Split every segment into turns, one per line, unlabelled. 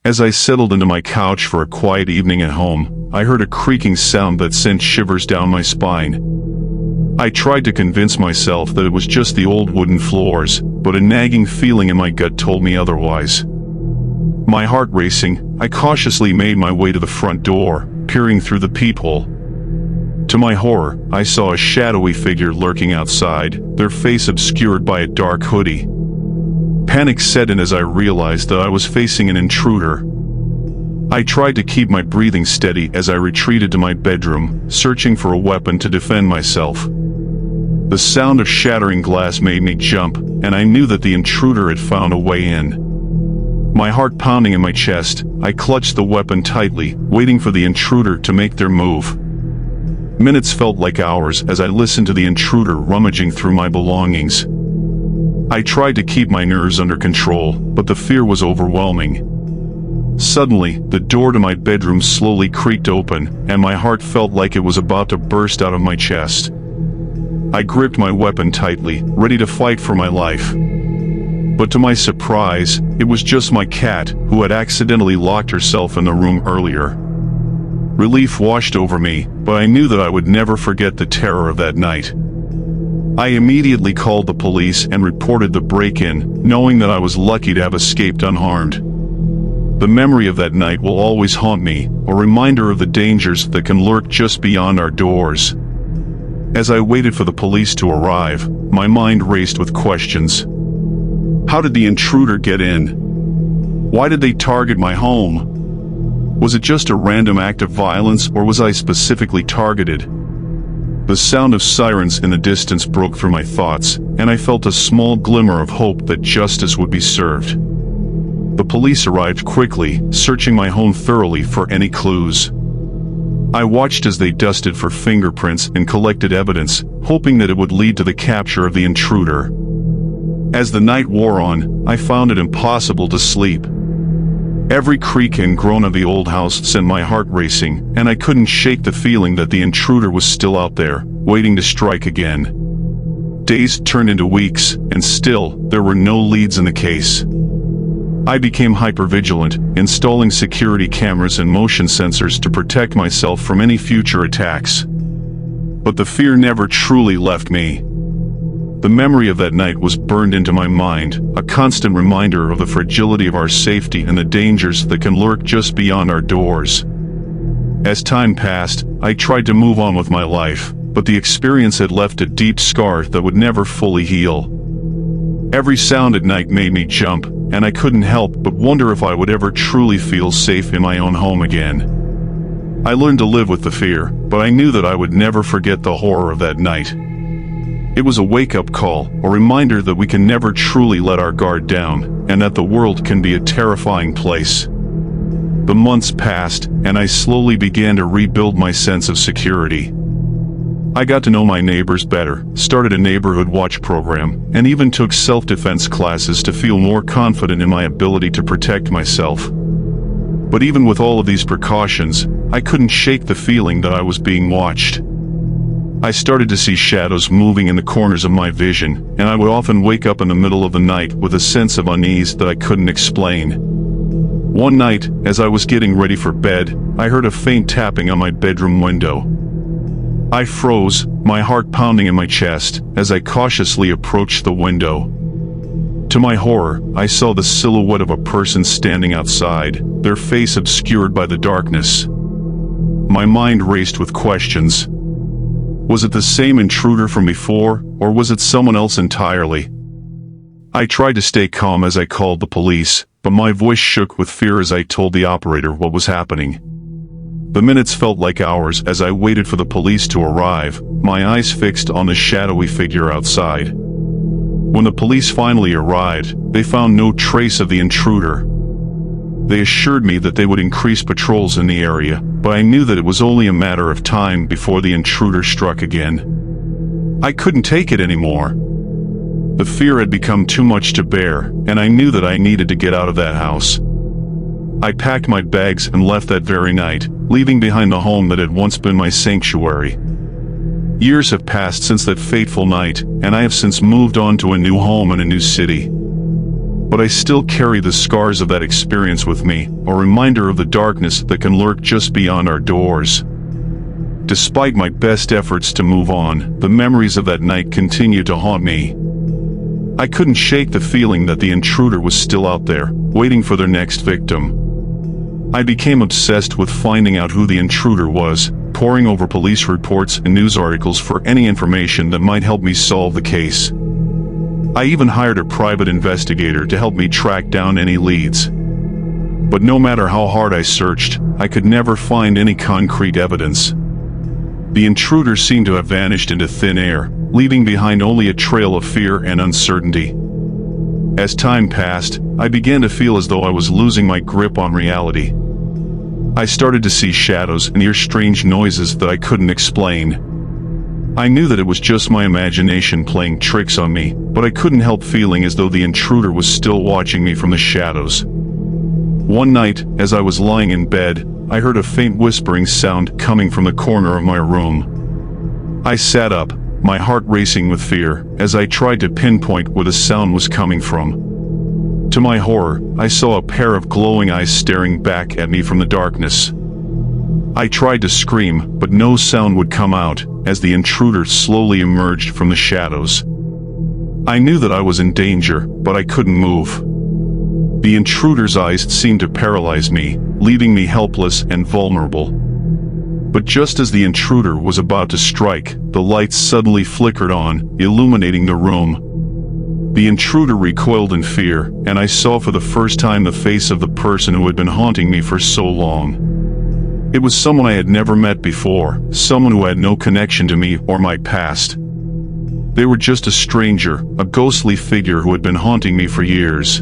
As I settled into my couch for a quiet evening at home, I heard a creaking sound that sent shivers down my spine. I tried to convince myself that it was just the old wooden floors, but a nagging feeling in my gut told me otherwise. My heart racing, I cautiously made my way to the front door, peering through the peephole. To my horror, I saw a shadowy figure lurking outside, their face obscured by a dark hoodie. Panic set in as I realized that I was facing an intruder. I tried to keep my breathing steady as I retreated to my bedroom, searching for a weapon to defend myself. The sound of shattering glass made me jump, and I knew that the intruder had found a way in. My heart pounding in my chest, I clutched the weapon tightly, waiting for the intruder to make their move. Minutes felt like hours as I listened to the intruder rummaging through my belongings. I tried to keep my nerves under control, but the fear was overwhelming. Suddenly, the door to my bedroom slowly creaked open, and my heart felt like it was about to burst out of my chest. I gripped my weapon tightly, ready to fight for my life. But to my surprise, it was just my cat, who had accidentally locked herself in the room earlier. Relief washed over me, but I knew that I would never forget the terror of that night. I immediately called the police and reported the break-in, knowing that I was lucky to have escaped unharmed. The memory of that night will always haunt me, a reminder of the dangers that can lurk just beyond our doors. As I waited for the police to arrive, my mind raced with questions. How did the intruder get in? Why did they target my home? Was it just a random act of violence, or was I specifically targeted? The sound of sirens in the distance broke through my thoughts, and I felt a small glimmer of hope that justice would be served. The police arrived quickly, searching my home thoroughly for any clues. I watched as they dusted for fingerprints and collected evidence, hoping that it would lead to the capture of the intruder. As the night wore on, I found it impossible to sleep. Every creak and groan of the old house sent my heart racing, and I couldn't shake the feeling that the intruder was still out there, waiting to strike again. Days turned into weeks, and still, there were no leads in the case. I became hypervigilant, installing security cameras and motion sensors to protect myself from any future attacks. But the fear never truly left me. The memory of that night was burned into my mind, a constant reminder of the fragility of our safety and the dangers that can lurk just beyond our doors. As time passed, I tried to move on with my life, but the experience had left a deep scar that would never fully heal. Every sound at night made me jump, and I couldn't help but wonder if I would ever truly feel safe in my own home again. I learned to live with the fear, but I knew that I would never forget the horror of that night. It was a wake-up call, a reminder that we can never truly let our guard down, and that the world can be a terrifying place. The months passed, and I slowly began to rebuild my sense of security. I got to know my neighbors better, started a neighborhood watch program, and even took self-defense classes to feel more confident in my ability to protect myself. But even with all of these precautions, I couldn't shake the feeling that I was being watched. I started to see shadows moving in the corners of my vision, and I would often wake up in the middle of the night with a sense of unease that I couldn't explain. One night, as I was getting ready for bed, I heard a faint tapping on my bedroom window. I froze, my heart pounding in my chest, as I cautiously approached the window. To my horror, I saw the silhouette of a person standing outside, their face obscured by the darkness. My mind raced with questions. Was it the same intruder from before, or was it someone else entirely? I tried to stay calm as I called the police, but my voice shook with fear as I told the operator what was happening. The minutes felt like hours as I waited for the police to arrive, my eyes fixed on the shadowy figure outside. When the police finally arrived, they found no trace of the intruder. They assured me that they would increase patrols in the area, but I knew that it was only a matter of time before the intruder struck again. I couldn't take it anymore. The fear had become too much to bear, and I knew that I needed to get out of that house. I packed my bags and left that very night, leaving behind the home that had once been my sanctuary. Years have passed since that fateful night, and I have since moved on to a new home in a new city. but I still carry the scars of that experience with me, a reminder of the darkness that can lurk just beyond our doors. Despite my best efforts to move on, the memories of that night continue to haunt me. I couldn't shake the feeling that the intruder was still out there, waiting for their next victim. I became obsessed with finding out who the intruder was, poring over police reports and news articles for any information that might help me solve the case. I even hired a private investigator to help me track down any leads. But no matter how hard I searched, I could never find any concrete evidence. The intruder seemed to have vanished into thin air, leaving behind only a trail of fear and uncertainty. As time passed, I began to feel as though I was losing my grip on reality. I started to see shadows and hear strange noises that I couldn't explain. I knew that it was just my imagination playing tricks on me, but I couldn't help feeling as though the intruder was still watching me from the shadows. One night, as I was lying in bed, I heard a faint whispering sound coming from the corner of my room. I sat up, my heart racing with fear, as I tried to pinpoint where the sound was coming from. To my horror, I saw a pair of glowing eyes staring back at me from the darkness. I tried to scream, but no sound would come out, as the intruder slowly emerged from the shadows. I knew that I was in danger, but I couldn't move. The intruder's eyes seemed to paralyze me, leaving me helpless and vulnerable. But just as the intruder was about to strike, the lights suddenly flickered on, illuminating the room. The intruder recoiled in fear, and I saw for the first time the face of the person who had been haunting me for so long. It was someone I had never met before, someone who had no connection to me or my past. They were just a stranger, a ghostly figure who had been haunting me for years.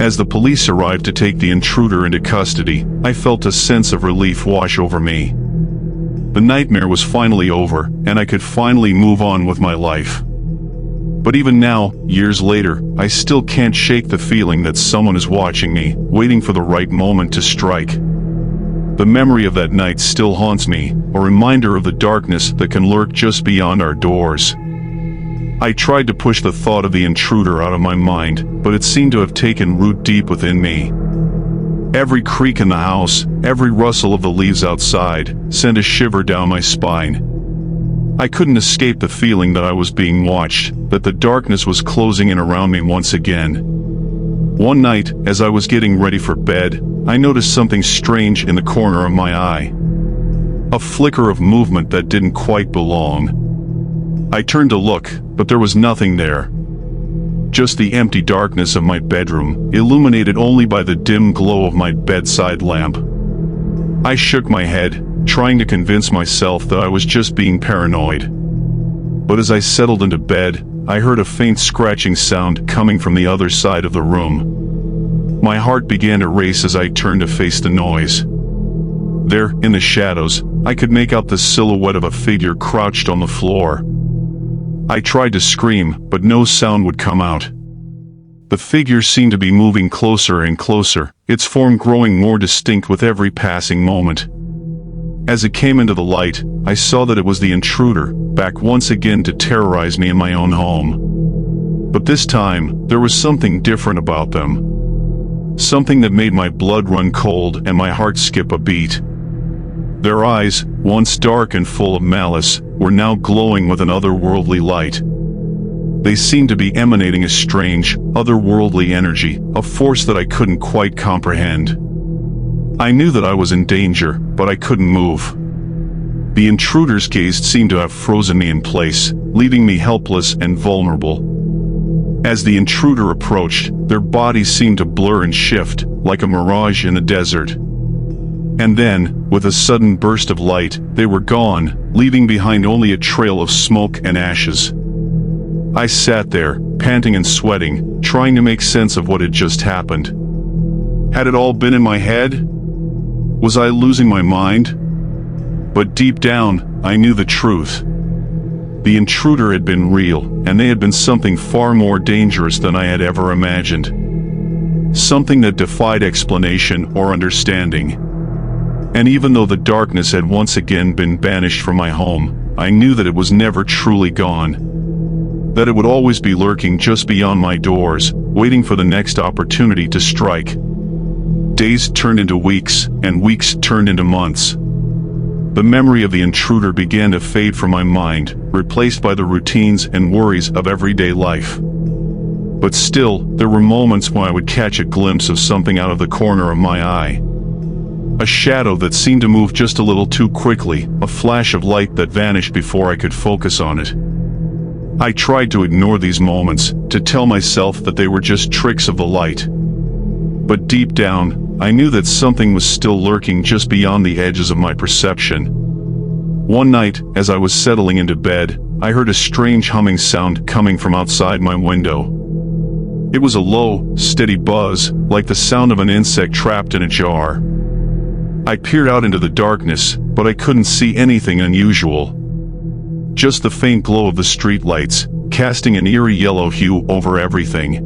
As the police arrived to take the intruder into custody, I felt a sense of relief wash over me. The nightmare was finally over, and I could finally move on with my life. But even now, years later, I still can't shake the feeling that someone is watching me, waiting for the right moment to strike. The memory of that night still haunts me, a reminder of the darkness that can lurk just beyond our doors. I tried to push the thought of the intruder out of my mind, but it seemed to have taken root deep within me. Every creak in the house, every rustle of the leaves outside, sent a shiver down my spine. I couldn't escape the feeling that I was being watched, that the darkness was closing in around me once again. One night, as I was getting ready for bed, I noticed something strange in the corner of my eye. A flicker of movement that didn't quite belong. I turned to look, but there was nothing there. Just the empty darkness of my bedroom, illuminated only by the dim glow of my bedside lamp. I shook my head, trying to convince myself that I was just being paranoid. But as I settled into bed, I heard a faint scratching sound coming from the other side of the room. My heart began to race as I turned to face the noise. There, in the shadows, I could make out the silhouette of a figure crouched on the floor. I tried to scream, but no sound would come out. The figure seemed to be moving closer and closer, its form growing more distinct with every passing moment. As it came into the light, I saw that it was the intruder, back once again to terrorize me in my own home. But this time, there was something different about them. Something that made my blood run cold and my heart skip a beat. Their eyes, once dark and full of malice, were now glowing with an otherworldly light. They seemed to be emanating a strange, otherworldly energy, a force that I couldn't quite comprehend. I knew that I was in danger, but I couldn't move. The intruder's gaze seemed to have frozen me in place, leaving me helpless and vulnerable. As the intruder approached, their bodies seemed to blur and shift, like a mirage in the desert. And then, with a sudden burst of light, they were gone, leaving behind only a trail of smoke and ashes. I sat there, panting and sweating, trying to make sense of what had just happened. Had it all been in my head? Was I losing my mind? But deep down, I knew the truth. The intruder had been real, and they had been something far more dangerous than I had ever imagined. Something that defied explanation or understanding. And even though the darkness had once again been banished from my home, I knew that it was never truly gone. that it would always be lurking just beyond my doors, waiting for the next opportunity to strike. Days turned into weeks, and weeks turned into months. The memory of the intruder began to fade from my mind, replaced by the routines and worries of everyday life. But still, there were moments when I would catch a glimpse of something out of the corner of my eye. A shadow that seemed to move just a little too quickly, a flash of light that vanished before I could focus on it. I tried to ignore these moments, to tell myself that they were just tricks of the light. But deep down, I knew that something was still lurking just beyond the edges of my perception. One night, as I was settling into bed, I heard a strange humming sound coming from outside my window. It was a low, steady buzz, like the sound of an insect trapped in a jar. I peered out into the darkness, but I couldn't see anything unusual. Just the faint glow of the streetlights, casting an eerie yellow hue over everything.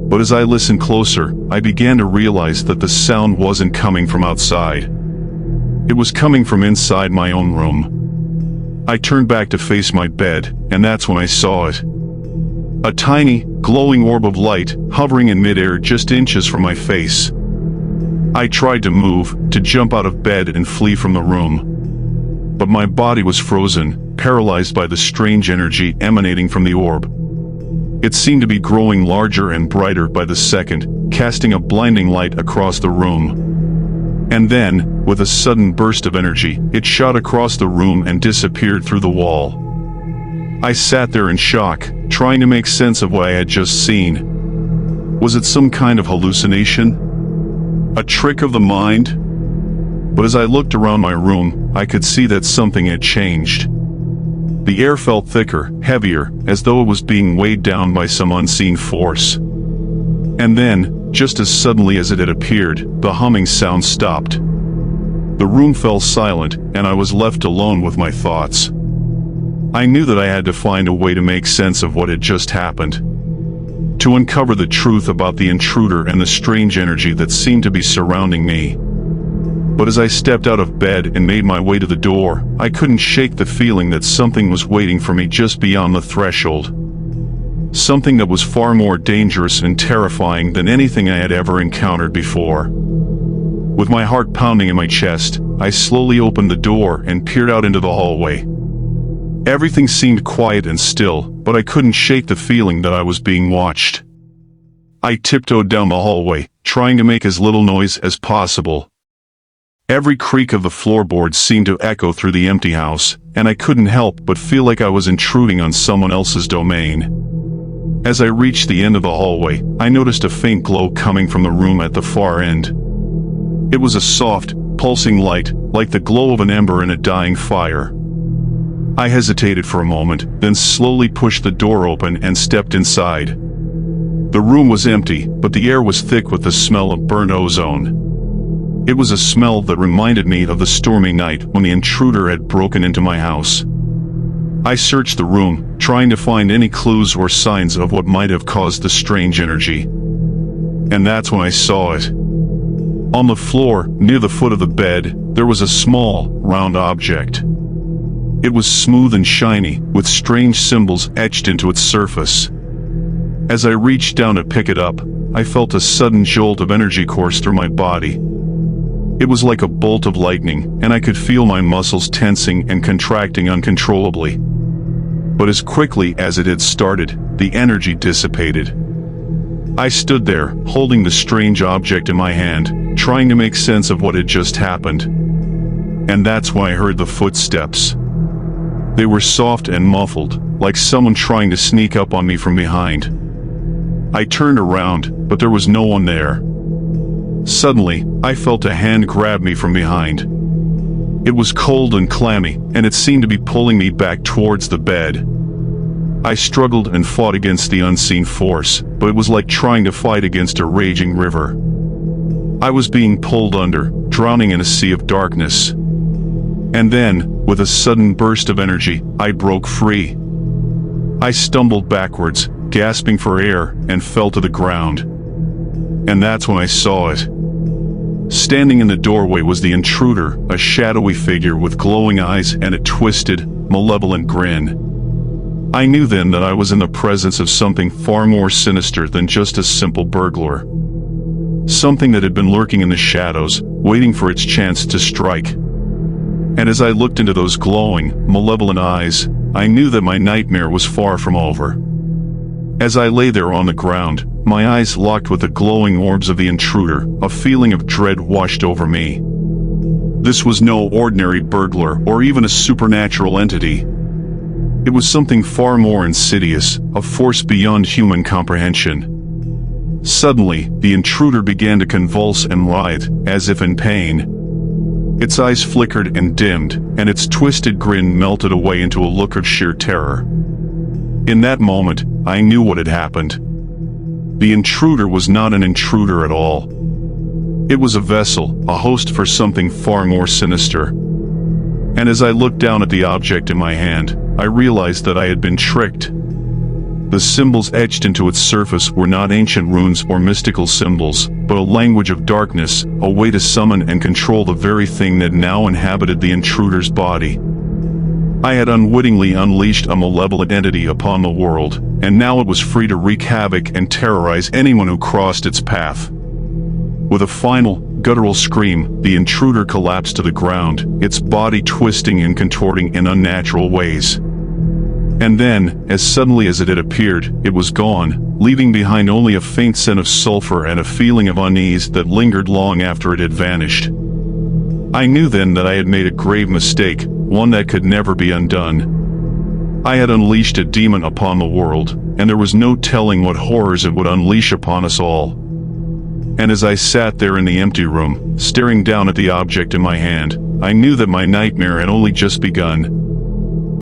But as I listened closer, I began to realize that the sound wasn't coming from outside. It was coming from inside my own room. I turned back to face my bed, and that's when I saw it. A tiny, glowing orb of light, hovering in midair just inches from my face. I tried to move, to jump out of bed and flee from the room. But my body was frozen, paralyzed by the strange energy emanating from the orb. It seemed to be growing larger and brighter by the second, casting a blinding light across the room. And then, with a sudden burst of energy, it shot across the room and disappeared through the wall. I sat there in shock, trying to make sense of what I had just seen. Was it some kind of hallucination? A trick of the mind? But as I looked around my room, I could see that something had changed. The air felt thicker, heavier, as though it was being weighed down by some unseen force. And then, just as suddenly as it had appeared, the humming sound stopped. The room fell silent, and I was left alone with my thoughts. I knew that I had to find a way to make sense of what had just happened. To uncover the truth about the intruder and the strange energy that seemed to be surrounding me. But as I stepped out of bed and made my way to the door, I couldn't shake the feeling that something was waiting for me just beyond the threshold. Something that was far more dangerous and terrifying than anything I had ever encountered before. With my heart pounding in my chest, I slowly opened the door and peered out into the hallway. Everything seemed quiet and still, but I couldn't shake the feeling that I was being watched. I tiptoed down the hallway, trying to make as little noise as possible. Every creak of the floorboards seemed to echo through the empty house, and I couldn't help but feel like I was intruding on someone else's domain. As I reached the end of the hallway, I noticed a faint glow coming from the room at the far end. It was a soft, pulsing light, like the glow of an ember in a dying fire. I hesitated for a moment, then slowly pushed the door open and stepped inside. The room was empty, but the air was thick with the smell of burnt ozone. It was a smell that reminded me of the stormy night when the intruder had broken into my house. I searched the room, trying to find any clues or signs of what might have caused the strange energy. And that's when I saw it. On the floor, near the foot of the bed, there was a small, round object. It was smooth and shiny, with strange symbols etched into its surface. As I reached down to pick it up, I felt a sudden jolt of energy course through my body. It was like a bolt of lightning, and I could feel my muscles tensing and contracting uncontrollably. But as quickly as it had started, the energy dissipated. I stood there, holding the strange object in my hand, trying to make sense of what had just happened. And that's when I heard the footsteps. They were soft and muffled, like someone trying to sneak up on me from behind. I turned around, but there was no one there. Suddenly, I felt a hand grab me from behind. It was cold and clammy, and it seemed to be pulling me back towards the bed. I struggled and fought against the unseen force, but it was like trying to fight against a raging river. I was being pulled under, drowning in a sea of darkness. And then, with a sudden burst of energy, I broke free. I stumbled backwards, gasping for air, and fell to the ground. And that's when I saw it. Standing in the doorway was the intruder, a shadowy figure with glowing eyes and a twisted, malevolent grin. I knew then that I was in the presence of something far more sinister than just a simple burglar. Something that had been lurking in the shadows, waiting for its chance to strike. And as I looked into those glowing, malevolent eyes, I knew that my nightmare was far from over. As I lay there on the ground, my eyes locked with the glowing orbs of the intruder, a feeling of dread washed over me. This was no ordinary burglar or even a supernatural entity. It was something far more insidious, a force beyond human comprehension. Suddenly, the intruder began to convulse and writhe, as if in pain. Its eyes flickered and dimmed, and its twisted grin melted away into a look of sheer terror. In that moment, I knew what had happened. The intruder was not an intruder at all. It was a vessel, a host for something far more sinister. And as I looked down at the object in my hand, I realized that I had been tricked. The symbols etched into its surface were not ancient runes or mystical symbols, but a language of darkness, a way to summon and control the very thing that now inhabited the intruder's body. I had unwittingly unleashed a malevolent entity upon the world, and now it was free to wreak havoc and terrorize anyone who crossed its path. With a final, guttural scream, the intruder collapsed to the ground, its body twisting and contorting in unnatural ways. And then, as suddenly as it had appeared, it was gone, leaving behind only a faint scent of sulfur and a feeling of unease that lingered long after it had vanished. I knew then that I had made a grave mistake, one that could never be undone. I had unleashed a demon upon the world, and there was no telling what horrors it would unleash upon us all. And as I sat there in the empty room, staring down at the object in my hand, I knew that my nightmare had only just begun.